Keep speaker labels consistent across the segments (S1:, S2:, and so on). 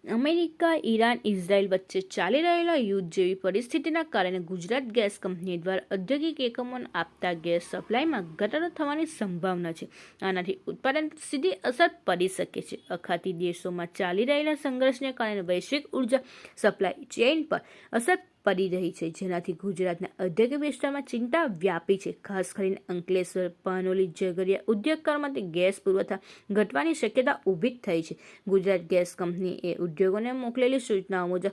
S1: America, Iran, Israel વચ્ચે ચાલી રહેલા યુદ્ધ જેવી પરિસ્થિતિના કારણે ગુજરાત ગેસ કંપની દ્વારા ઔદ્યોગિક એકમોને આપતા ગેસ સપ્લાયમાં ઘટાડો થવાની સંભાવના છે. આનાથી ઉત્પાદન પર સીધી અસર પડી શકે છે. અખાતી દેશોમાં ચાલી રહેલા સંઘર્ષને કારણે વૈશ્વિક ઉર્જા સપ્લાય ચેઇન પર અસર પડી રહી છે, જેનાથી ગુજરાતના ઔદ્યોગિક વિસ્તારમાં ચિંતા વ્યાપી છે. ખાસ કરીને અંકલેશ્વર, પાનોલી, ઝઘડિયા ઉદ્યોગકારો માટે ગેસ પુરવઠા ઘટવાની શક્યતા ઊભી થઈ છે. ગુજરાત ગેસ કંપનીએ ઉદ્યોગોને મોકલેલી સૂચનાઓ મુજબ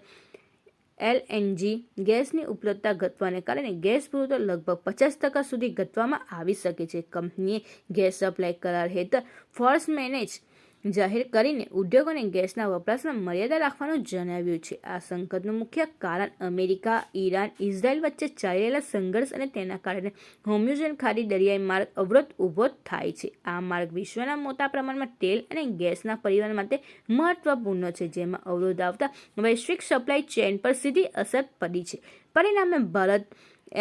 S1: એલએનજી ગેસની ઉપલબ્ધતા ઘટવાને કારણે ગેસ પુરવઠો લગભગ 50% સુધી ઘટવામાં આવી શકે છે. કંપનીએ ગેસ સપ્લાય કરાર હેઠળ ફોર્સ મેજર જાહેર કરીને ઉદ્યોગોને ગેસના વપરાશમાં મર્યાદા રાખવાનું જણાવ્યું છે. આ સંકટનું મુખ્ય કારણ અમેરિકા, ઈરાન, ઇઝરાયલ વચ્ચે ચાલી રહેલા સંઘર્ષ અને તેના કારણે હોર્મુઝ ખાડી દરિયાઈ માર્ગ અવરોધ ઊભો થાય છે. આ માર્ગ વિશ્વના મોટા પ્રમાણમાં તેલ અને ગેસના પરિવહન માટે મહત્વપૂર્ણ છે, જેમાં અવરોધ આવતા વૈશ્વિક સપ્લાય ચેઇન પર સીધી અસર પડી છે. પરિણામે ભારત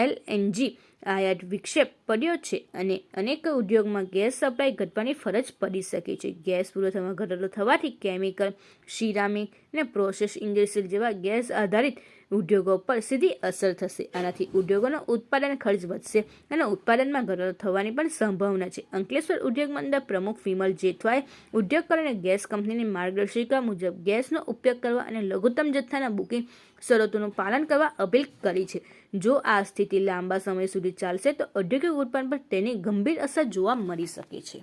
S1: એલએનજી આયાત વિક્ષેપ પડ્યો છે અને અનેક ઉદ્યોગમાં ગેસ સપ્લાય ઘટવાની ફરજ પડી શકે છે. ગેસ પુરવઠામાં ઘટાડો થવાથી કેમિકલ, સિરામિક અને પ્રોસેસ ઇન્ડસ્ટ્રી જેવા ગેસ આધારિત ઉદ્યોગો પર સીધી અસર થશે. આનાથી ઉદ્યોગોનો ઉત્પાદન ખર્ચ વધશે અને ઉત્પાદનમાં ઘટાડો થવાની પણ સંભાવના છે. અંકલેશ્વર ઉદ્યોગ મંડળ પ્રમુખ વિમલ જેઠવાએ ઉદ્યોગકારોને ગેસ કંપનીની માર્ગદર્શિકા મુજબ ગેસનો ઉપયોગ કરવા અને લઘુત્તમ જથ્થાના બુકિંગ શરતોનું પાલન કરવા અપીલ કરી છે. જો આ સ્થિતિ લાંબા સમય સુધી ચાલશે તો ઔદ્યોગિક ઉત્પાદન પર તેની ગંભીર અસર જોવા મળી શકે છે.